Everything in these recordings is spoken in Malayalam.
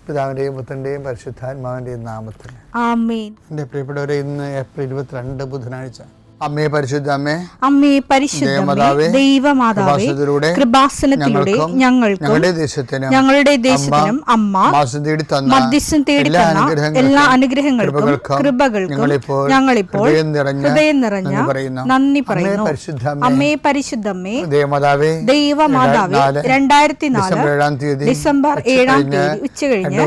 പിതാവിൻ്റെയും പുത്രൻ്റെയും പരിശുദ്ധാത്മാവിൻ്റെയും നാമത്തിൽ ആമേൻ. എൻ്റെ പ്രിയപ്പെട്ടവരെ, ഇന്ന് ഏപ്രിൽ 22 ബുധനാഴ്ച. അമ്മേ പരിശുദ്ധ അമ്മേ, അമ്മേ പരിശുദ്ധമേ, ദൈവമാതാവേ, കൃപാസനത്തിലൂടെ ഞങ്ങൾക്കും ഞങ്ങളുടെ ദേശത്തിനും അമ്മ മധ്യസ്ഥം തേടി തന്ന എല്ലാ അനുഗ്രഹങ്ങൾക്കും കൃപകൾക്കും ഞങ്ങളിപ്പോൾ ഹൃദയം നിറഞ്ഞ നന്ദി പറയുന്നു. അമ്മേ പരിശുദ്ധമേ, ദൈവമാതാവേ, 2004 ഡിസംബർ 7 ഉച്ചകഴിഞ്ഞ്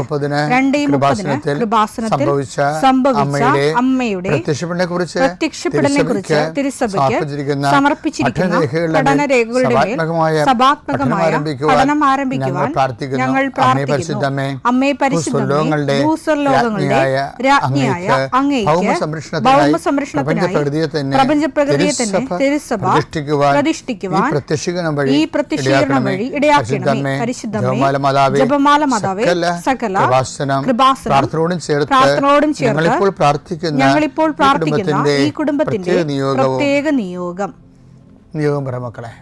2:30 കൃപാസനത്തിൽ സംഭവിച്ച അമ്മയുടെ പ്രത്യക്ഷപ്പെടലിനെ കുറിച്ച് തിരുസഭയ്ക്ക് സമർപ്പിച്ചിരിക്കുന്ന പഠനരേഖകളുടെ മേൽ സഭാത്മകമായ പഠനം ആരംഭിക്കുവാൻ ഞങ്ങൾ പ്രാർത്ഥിക്കുന്നു. അമ്മേ പരിശുദ്ധമേ, ഭൂസ്വർലോകങ്ങളുടെ രാജ്ഞിയായ അങ്ങേയ്ക്ക് ഭൗമസംരക്ഷണത്തിനായി പ്രപഞ്ചപ്രകൃതിയെ തന്നെ തിരുസഭ പ്രതിഷ്ഠിക്കുവാൻ ഈ പ്രത്യക്ഷീകരണം വഴി ഇടയാക്കണമേ. പരിശുദ്ധമേ, ജപമാല മാതാവേ, സകല കൃപാസനം പ്രാർത്ഥനയോടും ചേർത്ത് ഞങ്ങളിപ്പോൾ പ്രാർത്ഥിക്കുന്ന ഈ കുടുംബത്തിന്റെ പ്രത്യേക നിയോഗം പറ മക്കളെ.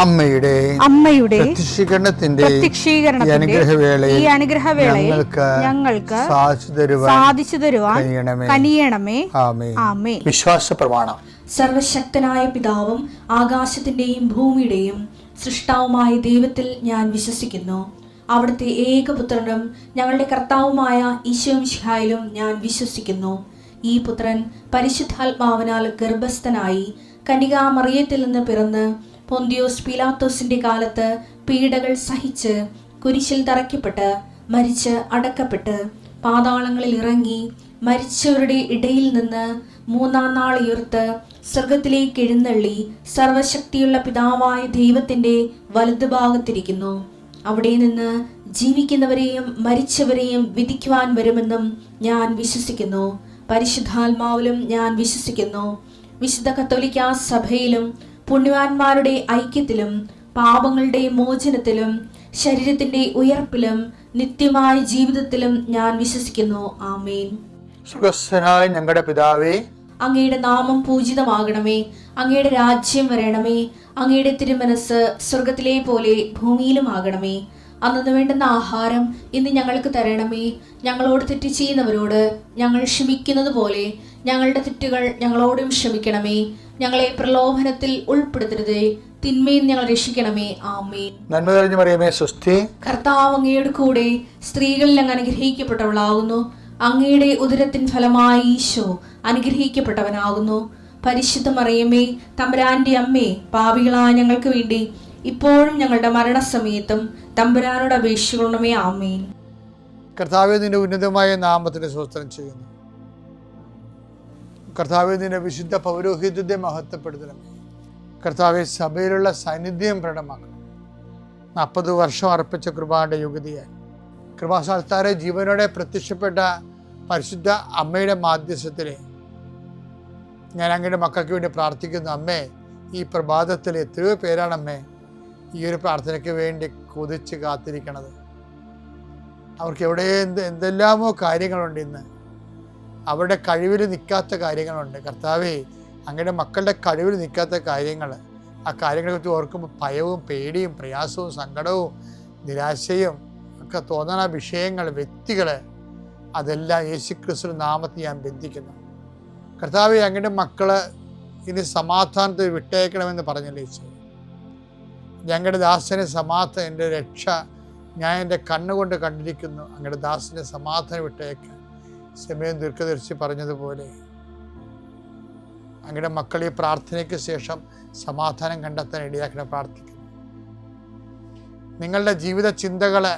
അമ്മയുടെ പ്രത്യക്ഷീകരണത്തിന്റെ ഈ അനുഗ്രഹവേളയിൽ ഞങ്ങൾക്ക് സാധിച്ചു തരുവാൻ കനിയണമേ. ആമേൻ. വിശ്വാസ പ്രമാണം. സർവശക്തനായ പിതാവും ആകാശത്തിന്റെയും ഭൂമിയുടെയും സൃഷ്ടാവുമായ ദൈവത്തിൽ ഞാൻ വിശ്വസിക്കുന്നു. അവിടുത്തെ ഏകപുത്രനും ഞങ്ങളുടെ കർത്താവുമായ ഈശോ മിശിഹായിലും ഞാൻ വിശ്വസിക്കുന്നു. ഈ പുത്രൻ പരിശുദ്ധാത്മാവിനാൽ ഗർഭസ്ഥനായി കന്യകാമറിയത്തിൽ നിന്ന് പിറന്ന് പൊന്തിയോസ് പീലാത്തോസിന്റെ കാലത്ത് പീഡകൾ സഹിച്ച് കുരിശിൽ തറയ്ക്കപ്പെട്ട് മരിച്ച് അടക്കപ്പെട്ട് പാതാളങ്ങളിൽ ഇറങ്ങി മരിച്ചവരുടെ ഇടയിൽ നിന്ന് 3-ാം നാൾ ഉയർത്ത് സ്വർഗത്തിലേക്ക് എഴുന്നള്ളി സർവശക്തിയുള്ള പിതാവായ ദൈവത്തിന്റെ വലതുഭാഗത്തിരിക്കുന്നു. അവിടെ നിന്ന് ജീവിക്കുന്നവരെയും മരിച്ചവരെയും വിധിക്കുവാൻ വരുമെന്നും ഞാൻ വിശ്വസിക്കുന്നു. പരിശുദ്ധാത്മാവിലും ഞാൻ വിശ്വസിക്കുന്നു. വിശുദ്ധ കത്തോലിക്കാ സഭയിലും പുണ്യവാന്മാരുടെ ഐക്യത്തിലും പാപങ്ങളുടെ മോചനത്തിലും ശരീരത്തിന്റെ ഉയർപ്പിലും നിത്യമായ ജീവിതത്തിലും ഞാൻ വിശ്വസിക്കുന്നു. ആമേൻ. സുഖസ്ഥനായ ഞങ്ങളുടെ പിതാവേ, അങ്ങയുടെ നാമം പൂജിതമാകണമേ. അങ്ങയുടെ രാജ്യം വരണമേ. അങ്ങയുടെ തിരുമനസ് സ്വർഗത്തിലെ പോലെ ഭൂമിയിലും ആകണമേ. അന്നു വേണ്ടുന്ന ആഹാരം ഇന്ന് ഞങ്ങൾക്ക് തരണമേ. ഞങ്ങളോട് തെറ്റ് ചെയ്യുന്നവരോട് ഞങ്ങൾ ക്ഷമിക്കുന്നത് പോലെ ഞങ്ങളുടെ തെറ്റുകൾ ഞങ്ങളോടും ക്ഷമിക്കണമേ. ഞങ്ങളെ പ്രലോഭനത്തിൽ ഉൾപ്പെടുത്തരുതേ, തിന്മയിൽ ഞങ്ങൾ രക്ഷിക്കണമേ. ആമേൻ. നന്മ നിറഞ്ഞ മറിയമേ, സ്വസ്തി. കർത്താവ് അങ്ങയുടെ കൂടെ സ്ത്രീകളിൽ അങ്ങ് അനുഗ്രഹിക്കപ്പെട്ടവളാകുന്നു. അങ്ങയുടെ ഉദരത്തിൻ ഫലമായി ഈശോ അനുഗ്രഹിക്കപ്പെട്ടവനാകുന്നു. പരിശുദ്ധ മറിയമേ, തമ്പുരാന്റെ അമ്മേ, പാപികളായ ഞങ്ങൾക്ക് വേണ്ടി ഇപ്പോഴും ഞങ്ങളുടെ മരണസമയത്തും തമ്പുരാനോട് അപേക്ഷിക്കണമേ. ആമേൻ. കർത്താവേ, നിന്റെ ഉന്നതമായ നാമത്തിന് സ്തോത്രം ചെയ്യുന്നു. കർത്താവേ, നിന്റെ വിശുദ്ധ പൗരോഹിത്യത്തെ മഹത്വപ്പെടുത്തണമേ. കർത്താവെ, സഭയിലുള്ള സാന്നിധ്യം പ്രകടമാക്കണം. 40 വർഷം അർപ്പിച്ച കൃപാന്റെ യുഗതിയായി കൃപാസ്ഥാനത്താരെ ജീവനോടെ പ്രത്യക്ഷപ്പെട്ട പരിശുദ്ധ അമ്മയുടെ മാധ്യസ്ഥത്തിലെ ഞാൻ അങ്ങയുടെ മക്കൾക്ക് വേണ്ടി പ്രാർത്ഥിക്കുന്നു. അമ്മേ, ഈ പ്രഭാതത്തിൽ എത്രയോ പേരാണ് അമ്മേ ഈ ഒരു പ്രാർത്ഥനയ്ക്ക് വേണ്ടി കൊതിച്ച് കാത്തിരിക്കണത്. അവർക്ക് എവിടെ എന്തെല്ലാമോ കാര്യങ്ങളുണ്ട്. ഇന്ന് അവരുടെ കഴിവിൽ നിൽക്കാത്ത കാര്യങ്ങളുണ്ട്. കർത്താവേ, അങ്ങയുടെ മക്കളുടെ കഴിവിൽ നിൽക്കാത്ത കാര്യങ്ങൾ, ആ കാര്യങ്ങളെക്കുറിച്ച് ഓർക്കുമ്പോൾ ഭയവും പേടിയും പ്രയാസവും സങ്കടവും നിരാശയും ഒക്കെ തോന്നുന്ന വിഷയങ്ങൾ, വ്യക്തികൾ, അതെല്ലാം യേശുക്രിസ്തുവിന്റെ നാമത്തിൽ ഞാൻ ബന്ധിക്കുന്നു. കർത്താവേ, അങ്ങയുടെ മക്കള് ഇനി സമാധാനത്തിൽ വിട്ടേക്കണമെന്ന് പറഞ്ഞല്ലേ ഈശോ. ഞങ്ങളുടെ ദാസനെ സമാധാനം, എൻ്റെ രക്ഷ ഞാൻ എൻ്റെ കണ്ണുകൊണ്ട് കണ്ടിരിക്കുന്നു. അങ്ങയുടെ ദാസനെ സമാധാനം വിട്ടേക്ക്. സമയം ദീർഘദർശി പറഞ്ഞതുപോലെ അങ്ങയുടെ മക്കൾ ഈ പ്രാർത്ഥനയ്ക്ക് ശേഷം സമാധാനം കണ്ടെത്താൻ ഇടയാക്കണം പ്രാർത്ഥിക്കുന്നു. നിങ്ങളുടെ ജീവിത ചിന്തകള്,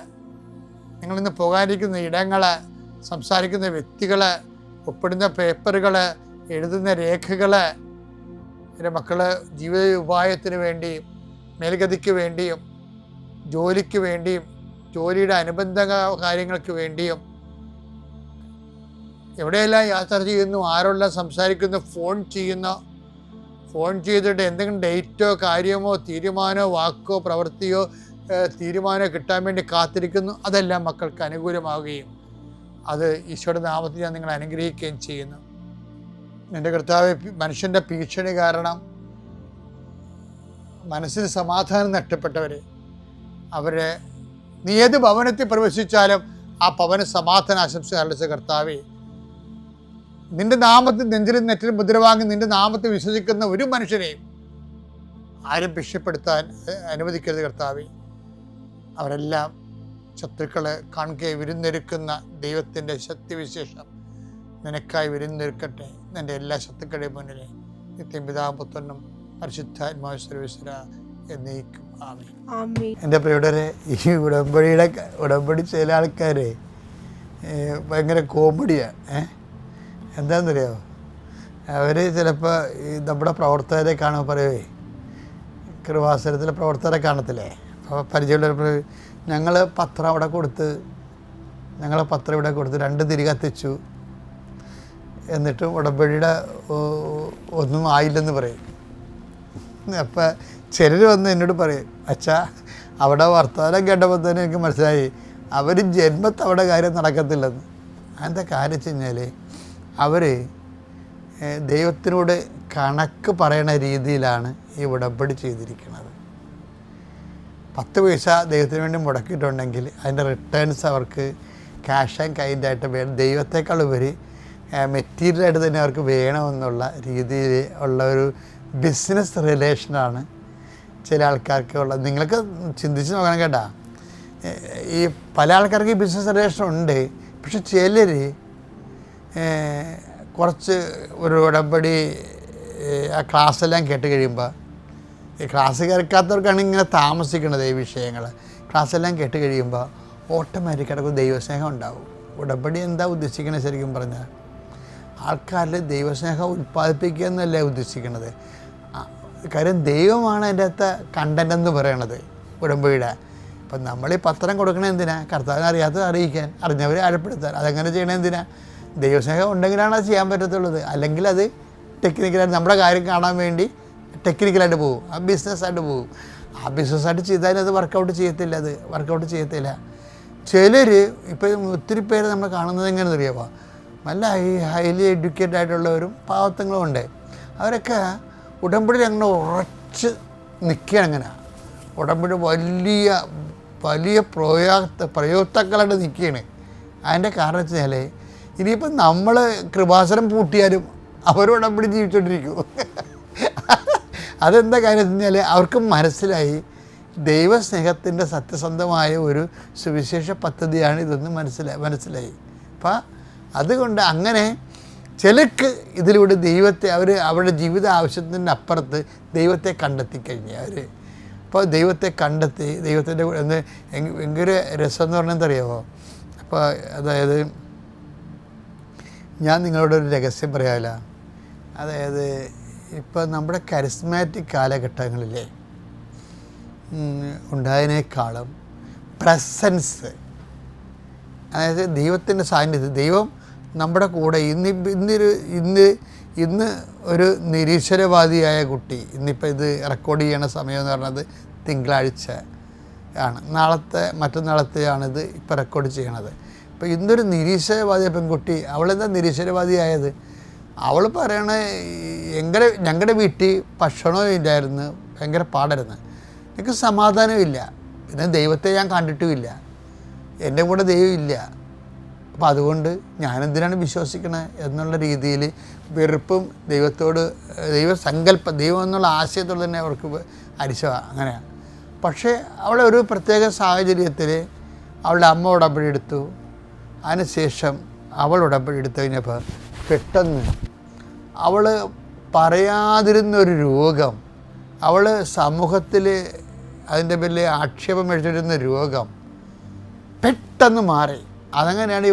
നിങ്ങളിന്ന് പോകാനിരിക്കുന്ന ഇടങ്ങള്, സംസാരിക്കുന്ന വ്യക്തികള്, ഒപ്പിടുന്ന പേപ്പറുകള്, എഴുതുന്ന രേഖകള്, എൻ്റെ മക്കള് ജീവിത ഉപായത്തിന് വേണ്ടിയും മേൽഗതിക്ക് വേണ്ടിയും ജോലിക്ക് വേണ്ടിയും ജോലിയുടെ അനുബന്ധ കാര്യങ്ങൾക്ക് വേണ്ടിയും എവിടെയെല്ലാം യാത്ര ചെയ്യുന്നു, ആരെല്ലാം സംസാരിക്കുന്നു, ഫോൺ ചെയ്തിട്ട് എന്തെങ്കിലും ഡേറ്റോ കാര്യമോ തീരുമാനമോ വാക്കോ പ്രവൃത്തിയോ തീരുമാനമോ കിട്ടാൻ വേണ്ടി കാത്തിരിക്കുന്നു. അതെല്ലാം മക്കൾക്ക് അനുകൂലമാവുകയും അത് ഈശോയുടെ നാമത്തിൽ ഞാൻ നിങ്ങളെ അനുഗ്രഹിക്കുകയും ചെയ്യുന്നു. എൻ്റെ കർത്താവേ, മനുഷ്യൻ്റെ ഭീഷണി കാരണം മനസ്സിന് സമാധാനം നഷ്ടപ്പെട്ടവരെ, അവരെ നീ ഏത് ഭവനത്തിൽ പ്രവേശിച്ചാലും ആ ഭവന സമാധാന ആശംസ അർപ്പിച്ച കർത്താവേ, നിന്റെ നാമത്തിൽ നെഞ്ചിലും നെറ്റിലും മുദ്ര വാങ്ങി നിന്റെ നാമത്തിൽ വിശ്വസിക്കുന്ന ഒരു മനുഷ്യനെയും ആരും ഭിക്ഷപ്പെടുത്താൻ അനുവദിക്കരുത് കർത്താവേ. അവരെല്ലാം ശത്രുക്കളെ കാണുകയെ വിരുന്നൊരുക്കുന്ന ദൈവത്തിൻ്റെ ശക്തിവിശേഷം നിനക്കായി വിരുന്നൊരുക്കട്ടെ. നിൻ്റെ എല്ലാ ശത്രുക്കളുടെയും മുന്നിലെ നിത്യം പിതാവും പുത്രനും പരിശുദ്ധാത്മാവ് സർവീശ്വര എന്നേക്കും ആമേൻ. എൻ്റെ പ്രിയരെ, ഈ ഉടമ്പടി ചില ആൾക്കാർ ഭയങ്കര കോമഡിയാണ്. എന്താണെന്നറിയാമോ? അവർ ചിലപ്പോൾ ഈ നമ്മുടെ പ്രവർത്തകരെ കാണുമ്പോൾ പറയുവേ, കൃപാസനത്തിലെ പ്രവർത്തകരെ കാണത്തില്ലേ, അപ്പോൾ പരിചയമുള്ള ഞങ്ങൾ പത്രം ഇവിടെ കൊടുത്ത് 2 തിരി കത്തിച്ചു, എന്നിട്ടും ഉടമ്പടിയുടെ ഒന്നും ആയില്ലെന്ന് പറയും. അപ്പം ചിലർ വന്ന് എന്നോട് പറയും, അച്ഛാ അവിടെ വർത്തമാനം കേട്ടപ്പോൾ തന്നെ എനിക്ക് മനസ്സിലായി അവർ ജന്മത്ത് അവിടെ കാര്യം നടക്കത്തില്ലെന്ന്. അതിൻ്റെ കാര്യം വെച്ച് കഴിഞ്ഞാൽ അവർ ദൈവത്തിനോട് കണക്ക് പറയണ രീതിയിലാണ് ഈ ഉടമ്പടി ചെയ്തിരിക്കുന്നത്. 10 പൈസ ദൈവത്തിന് വേണ്ടി മുടക്കിയിട്ടുണ്ടെങ്കിൽ അതിൻ്റെ റിട്ടേൺസ് അവർക്ക് ക്യാഷ് ആൻഡ് കൈൻഡായിട്ട് വേണം. ദൈവത്തെക്കാൾ ഉപരി മെറ്റീരിയലായിട്ട് തന്നെ അവർക്ക് വേണമെന്നുള്ള രീതിയിൽ ഉള്ള ഒരു ബിസിനസ് റിലേഷനാണ് ചില ആൾക്കാർക്ക് ഉള്ളത്. നിങ്ങൾക്ക് ചിന്തിച്ച് നോക്കണം കേട്ടാ. ഈ പല ആൾക്കാർക്ക് ഈ ബിസിനസ് റിലേഷൻ ഉണ്ട്. പക്ഷെ ചിലർ കുറച്ച് ഒരു ഉടമ്പടി ആ ക്ലാസ്സെല്ലാം കേട്ട് കഴിയുമ്പോൾ, ഈ ക്ലാസ് കേൾക്കാത്തവർക്കാണ് ഇങ്ങനെ താമസിക്കുന്നത് ഈ വിഷയങ്ങൾ. ക്ലാസ്സെല്ലാം കേട്ട് കഴിയുമ്പോൾ ഓട്ടോമാറ്റിക്കായിട്ട് ദൈവസ്നേഹം ഉണ്ടാവും. ഉടമ്പടി എന്താ ഉദ്ദേശിക്കുന്നത് ശരിക്കും പറഞ്ഞാൽ? ആൾക്കാരിൽ ദൈവസ്നേഹം ഉൽപ്പാദിപ്പിക്കുക എന്നല്ലേ ഉദ്ദേശിക്കുന്നത്. കാര്യം ദൈവമാണ് അതിൻ്റെ അകത്ത് കണ്ടൻ്റ് എന്ന് പറയണത് ഉടമ്പടിയുടെ. ഇപ്പം നമ്മൾ ഈ പത്രം കൊടുക്കണത് എന്തിനാ? കർത്താവിനെ അറിയാത്തത് അറിയിക്കാൻ, അറിഞ്ഞവരെ ആഴപ്പെടുത്താൻ. അതെങ്ങനെ ചെയ്യണത് എന്തിനാ? ദൈവസ്നേഹം ഉണ്ടെങ്കിലാണ് അത് ചെയ്യാൻ പറ്റത്തുള്ളത്. അല്ലെങ്കിൽ അത് ടെക്നിക്കലായിട്ട് നമ്മുടെ കാര്യം കാണാൻ വേണ്ടി ടെക്നിക്കലായിട്ട് പോകും, ആ ബിസിനസ്സായിട്ട് പോകും. ആ ബിസിനസ്സായിട്ട് ചെയ്താലും അത് വർക്കൗട്ട് ചെയ്യത്തില്ല. ചിലർ ഇപ്പം ഒത്തിരി പേര് നമ്മൾ കാണുന്നത് എങ്ങനെയെന്ന് അറിയാമോ? നല്ല ഹൈലി എഡ്യൂക്കേറ്റഡ് ആയിട്ടുള്ളവരും പാവത്തങ്ങളും ഉണ്ട്. അവരൊക്കെ ഉടമ്പടി അങ്ങനെ ഉറച്ച് നിൽക്കുകയാണ്. അങ്ങനെ ഉടമ്പടി വലിയ പ്രയോക്താക്കളായിട്ട് നിൽക്കുകയാണ്. അതിൻ്റെ കാരണം വെച്ച് കഴിഞ്ഞാൽ ഇനിയിപ്പം നമ്മൾ കൃപാസനം പൂട്ടിയാലും അവർ ഉടമ്പടി ജീവിച്ചുകൊണ്ടിരിക്കും. അതെന്താ കാര്യം വെച്ച് കഴിഞ്ഞാൽ അവർക്ക് മനസ്സിലായി ദൈവസ്നേഹത്തിൻ്റെ സത്യസന്ധമായ ഒരു സുവിശേഷ പദ്ധതിയാണ് ഇതെന്ന് മനസ്സിലായി. അപ്പം അതുകൊണ്ട് അങ്ങനെ ചിലർക്ക് ഇതിലൂടെ ദൈവത്തെ അവരുടെ ജീവിത ആവശ്യത്തിൻ്റെ അപ്പുറത്ത് ദൈവത്തെ കണ്ടെത്തി കഴിഞ്ഞാൽ അപ്പോൾ ദൈവത്തെ കണ്ടെത്തി ദൈവത്തിൻ്റെ ഭയങ്കര രസം എന്ന് പറഞ്ഞാൽ എന്തറിയാമോ? അപ്പോൾ അതായത് ഞാൻ നിങ്ങളോടൊരു രഹസ്യം പറയാമല്ല. അതായത് ഇപ്പോൾ നമ്മുടെ കരിസ്മാറ്റിക് കാലഘട്ടങ്ങളിലെ ഉണ്ടായതിനേക്കാളും പ്രസൻസ്, അതായത് ദൈവത്തിൻ്റെ സാന്നിധ്യം, ദൈവം നമ്മുടെ കൂടെ ഇന്ന് ഒരു നിരീശ്വരവാദിയായ കുട്ടി, ഇന്നിപ്പോൾ ഇത് റെക്കോർഡ് ചെയ്യണ സമയം എന്ന് പറഞ്ഞത് തിങ്കളാഴ്ച ആണ്, മറ്റന്നാളത്തെയാണിത് ഇപ്പോൾ റെക്കോർഡ് ചെയ്യണത്. ഇപ്പോൾ ഇന്നൊരു നിരീശ്വരവാദിയ പെൺകുട്ടി, അവളെന്താ നിരീശ്വരവാദിയായത്? അവൾ പറയണ ഞങ്ങളുടെ വീട്ടിൽ ഭക്ഷണവും ഇല്ലായിരുന്നു, ഭയങ്കര പാടായിരുന്നു, എനിക്ക് സമാധാനമില്ല, പിന്നെ ദൈവത്തെ ഞാൻ കണ്ടിട്ടുമില്ല, എൻ്റെ കൂടെ ദൈവമില്ല, അപ്പോൾ അതുകൊണ്ട് ഞാനെന്തിനാണ് വിശ്വസിക്കണത് എന്നുള്ള രീതിയിൽ വെറുപ്പും ദൈവത്തോട് ദൈവം എന്നുള്ള ആശയത്തോട് തന്നെ അവർക്ക് അങ്ങനെയാണ്. പക്ഷേ അവളെ ഒരു പ്രത്യേക സാഹചര്യത്തിൽ അവളുടെ അമ്മ ഉടമ്പടി എടുത്തു. അതിനുശേഷം അവൾ ഉടമ്പടി എടുത്തു കഴിഞ്ഞപ്പോൾ പെട്ടെന്ന് അവൾ പറയാതിരുന്നൊരു രോഗം, അവൾ സമൂഹത്തിൽ അതിൻ്റെ പേരിൽ ആക്ഷേപം മേടിച്ചിരുന്ന രോഗം പെട്ടെന്ന് മാറി. അതങ്ങനെയാണ്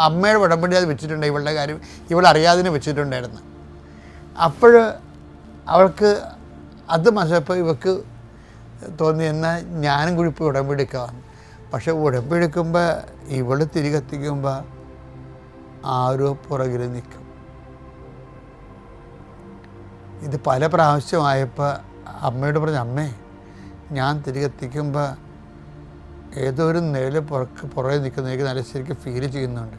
അമ്മയുടെ ഉടമ്പടി അത് വെച്ചിട്ടുണ്ട്. ഇവളുടെ കാര്യം ഇവളറിയാതിന് വെച്ചിട്ടുണ്ടായിരുന്നു. അപ്പോൾ അവൾക്ക് അത് മനസ്സിലപ്പോൾ ഇവൾക്ക് തോന്നി, എന്നാൽ ഞാനും കൂടി ഇപ്പോൾ ഉടമ്പെടുക്കാമെന്ന്. പക്ഷെ ഉടമ്പെടുക്കുമ്പോൾ ഇവൾ തിരികെത്തിക്കുമ്പോൾ ആരോ പുറകിൽ നിൽക്കും. ഇത് പല പ്രാവശ്യമായപ്പോൾ അമ്മയോട് പറഞ്ഞു, അമ്മേ ഞാൻ തിരികെത്തിക്കുമ്പോൾ ഏതോ ഒരു നിഴൽ പുറകെ നിൽക്കുന്ന എനിക്ക് നല്ല ശരിക്കും ഫീൽ ചെയ്യുന്നുണ്ട്.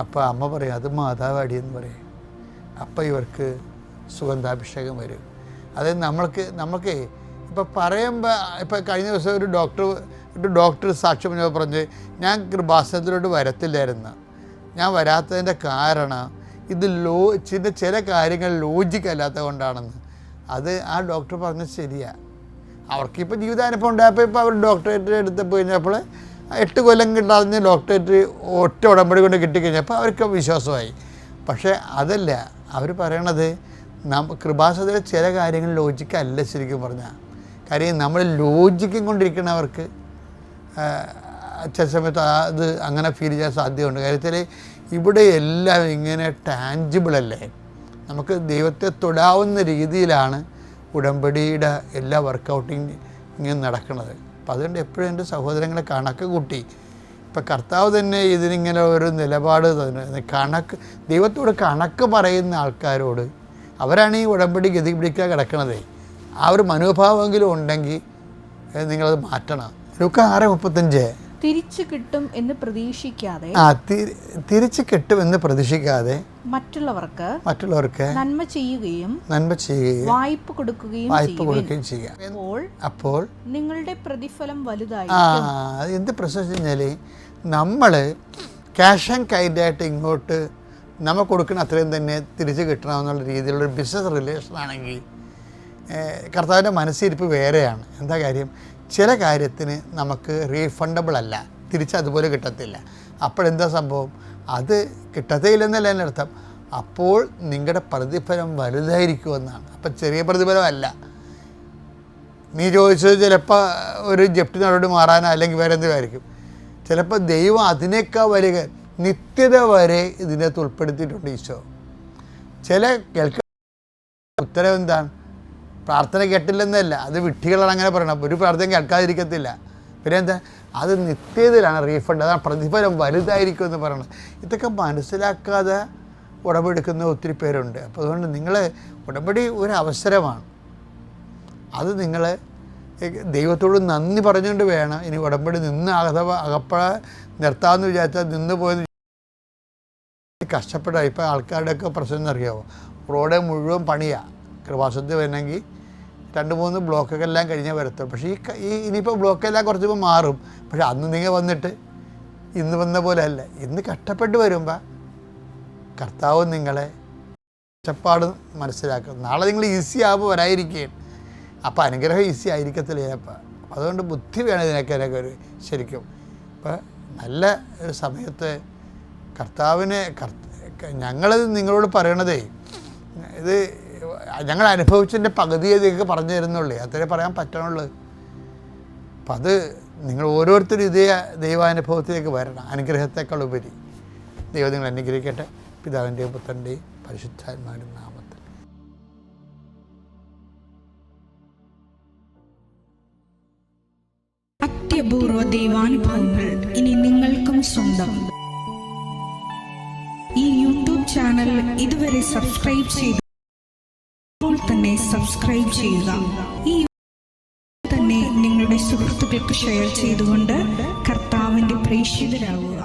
അപ്പോൾ അമ്മ പറയും, അത് മാതാവ് അടിയെന്ന് പറയും. അപ്പോൾ ഇവർക്ക് സുഗന്ധാഭിഷേകം വരും. അതായത് നമുക്ക് ഇപ്പോൾ പറയുമ്പോൾ, ഇപ്പോൾ കഴിഞ്ഞ ദിവസം ഒരു ഡോക്ടർ സാക്ഷ്യം പറഞ്ഞ് ഞാൻ കൃപാസനത്തിലോട്ട് വരത്തില്ലായിരുന്നു. ഞാൻ വരാത്തതിൻ്റെ കാരണം ഇത് ചില കാര്യങ്ങൾ ലോജിക്കല്ലാത്തത് കൊണ്ടാണെന്ന്. അത് ആ ഡോക്ടർ പറഞ്ഞത് ശരിയാണ്. അവർക്കിപ്പോൾ ജീവിതാനുഭവം ഉണ്ടായപ്പോൾ ഇപ്പോൾ അവർ ഡോക്ടറേറ്റ് എടുത്തപ്പോൾ കഴിഞ്ഞപ്പോൾ 8 കൊല്ലം കിട്ടാതെ ഡോക്ടറേറ്റ് ഒറ്റ ഉടമ്പടി കൊണ്ട് കിട്ടിക്കഴിഞ്ഞപ്പോൾ അവർക്ക് വിശ്വാസമായി. പക്ഷേ അതല്ല അവർ പറയണത്, കൃപാസനത്തിലെ ചില കാര്യങ്ങൾ ലോജിക്കല്ല ശരിക്കും പറഞ്ഞാൽ. കാര്യം നമ്മൾ ലോജിക്കും കൊണ്ടിരിക്കുന്നവർക്ക് ചില സമയത്ത് അത് അങ്ങനെ ഫീൽ ചെയ്യാൻ സാധ്യതയുണ്ട്. കാര്യത്തിൽ ഇവിടെ എല്ലാം ഇങ്ങനെ ടാഞ്ചിബിളല്ലേ, നമുക്ക് ദൈവത്തെ തൊടാവുന്ന രീതിയിലാണ് ഉടമ്പടിയുടെ എല്ലാ വർക്കൗട്ടിങ് ഇങ്ങനെ നടക്കുന്നത്. അപ്പം അതുകൊണ്ട് എപ്പോഴും എൻ്റെ സഹോദരങ്ങളെ കണക്ക് കൂട്ടി, ഇപ്പം കർത്താവ് തന്നെ ഇതിനിങ്ങനെ ഒരു നിലപാട് തന്നെ ദൈവത്തോട് കണക്ക് പറയുന്ന ആൾക്കാരോട്, അവരാണ് ഈ ഉടമ്പടി ഗതി പിടിക്കാൻ കിടക്കണത്. ആ ഒരു മനോഭാവമെങ്കിലും ഉണ്ടെങ്കിൽ നിങ്ങളത് മാറ്റണം. ലൂക്ക 6:35 തിരിച്ചു കിട്ടും എന്ന് പ്രതീക്ഷിക്കാതെ തിരിച്ചു കിട്ടുമെന്ന് പ്രതീക്ഷിക്കാതെ മറ്റുള്ളവർക്ക് നന്മ ചെയ്യുകയും വായ്പ കൊടുക്കുകയും ചെയ്യുക. അപ്പോൾ നിങ്ങളുടെ പ്രതിഫലം വലുതായി. എന്ത് പ്രശ്നം വെച്ച് കഴിഞ്ഞാൽ നമ്മൾ ക്യാഷ് ആൻഡ് കൈൻഡായിട്ട് ഇങ്ങോട്ട് നമ്മൾ കൊടുക്കുന്ന അത്രയും തന്നെ തിരിച്ച് കിട്ടണമെന്നുള്ള രീതിയിലുള്ളൊരു ബിസിനസ് റിലേഷൻ ആണെങ്കിൽ കർത്താവിൻ്റെ മനസ്സിരിപ്പ് വേറെയാണ്. എന്താ കാര്യം, ചില കാര്യത്തിന് നമുക്ക് റീഫണ്ടബിൾ അല്ല, തിരിച്ചതുപോലെ കിട്ടത്തില്ല. അപ്പോഴെന്താ സംഭവം, അത് കിട്ടത്തേ ഇല്ലെന്നല്ല എൻ്റെ അർത്ഥം. അപ്പോൾ നിങ്ങളുടെ പ്രതിഫലം വലുതായിരിക്കുമെന്നാണ്. അപ്പം ചെറിയ പ്രതിഫലമല്ല. നീ ചോദിച്ചത് ചിലപ്പോൾ ഒരു ജപ്തി നടപടി മാറാനോ അല്ലെങ്കിൽ വേറെ എന്തെങ്കിലുമായിരിക്കും. ചിലപ്പോൾ ദൈവം അതിനേക്കാൾ വലിയ നിത്യത വരെ ഇതിനകത്ത് ഉൾപ്പെടുത്തിയിട്ടുണ്ട് ഈശോ. ചില ഉത്തരവ് എന്താണ്, പ്രാർത്ഥന കേട്ടില്ലെന്നല്ല, അത് വിഡ്ഢികളാണ് അങ്ങനെ പറയണം. ഒരു പ്രാർത്ഥന കേൾക്കാതിരിക്കത്തില്ല. പിന്നെ എന്താ, അത് നിത്യതയിലാണ് റീഫണ്ട്, അതാണ് പ്രതിഫലം വലുതായിരിക്കും എന്ന് പറയണത്. ഇതൊക്കെ മനസ്സിലാക്കാതെ ഉടമ്പെടുക്കുന്ന ഒത്തിരി പേരുണ്ട്. അപ്പോൾ അതുകൊണ്ട് നിങ്ങൾ ഉടമ്പടി ഒരു അവസരമാണ്. അത് നിങ്ങൾ ദൈവത്തോട് നന്ദി പറഞ്ഞുകൊണ്ട് വേണം ഇനി ഉടമ്പടി നിന്ന് അകപ്പഴ നിർത്താമെന്ന് വിചാരിച്ചാൽ നിന്ന് പോയെന്ന് കഷ്ടപ്പെടാം. ഇപ്പോൾ ആൾക്കാരുടെയൊക്കെ പ്രശ്നം എന്നറിയാമോ, റോഡ് മുഴുവൻ പണിയാണ്. കൃപാസനത്തിൽ വരണമെങ്കിൽ 2-3 ബ്ലോക്കൊക്കെ എല്ലാം കഴിഞ്ഞേ വരത്തുള്ളൂ. പക്ഷേ ഇനിയിപ്പോൾ ബ്ലോക്കെല്ലാം കുറച്ചിപ്പോൾ മാറും. പക്ഷേ അന്ന് നിങ്ങൾ വന്നിട്ട് ഇന്ന് വന്ന പോലെ അല്ല. ഇന്ന് കഷ്ടപ്പെട്ട് വരുമ്പോൾ കർത്താവ് നിങ്ങളെ കഷ്ടപ്പാട് മനസ്സിലാക്കും. നാളെ നിങ്ങൾ ഈസി ആകുമ്പോൾ വരാതിരിക്കുകയും അപ്പോൾ അനുഗ്രഹം ഈസി ആയിരിക്കത്തില്ല ചിലപ്പോൾ. അതുകൊണ്ട് ബുദ്ധി വേണം ഇതിനൊക്കെ ഒരു ശരിക്കും. ഇപ്പോൾ നല്ല ഒരു സമയത്ത് കർത്താവിനെ ഞങ്ങളത് നിങ്ങളോട് പറയണതേ, ഇത് ഞങ്ങൾ അനുഭവിച്ചതിൻ്റെ പകുതിയെ നിങ്ങൾക്ക് പറഞ്ഞു തരുന്നുള്ളൂ, അത്രേ പറയാൻ പറ്റണുള്ളൂ. അപ്പം അത് നിങ്ങൾ ഓരോരുത്തരും ഇതേ ദൈവാനുഭവത്തിലേക്ക് വരണം, അനുഗ്രഹത്തേക്കാൾ ഉപരി. ദൈവം നിങ്ങൾ അനുഗ്രഹിക്കട്ടെ. പിതാവിൻ്റെയും പുത്രൻ്റെയും പരിശുദ്ധാത്മാവിൻ്റെ നാമത്തിൽ. അത്യപൂർവ ദൈവാനുഭവങ്ങൾ ഇനി നിങ്ങൾക്കും സ്വന്തം. ഈ യൂട്യൂബ് ചാനൽ ഇതുവരെ സബ്സ്ക്രൈബ് ചെയ്തു തന്നെ സബ്സ്ക്രൈബ് ചെയ്യുക. ഈ തന്നെ നിങ്ങളുടെ സുഹൃത്തുക്കൾക്ക് ഷെയർ ചെയ്തുകൊണ്ട് കർത്താവിൻ്റെ പ്രേക്ഷിതരാകുക.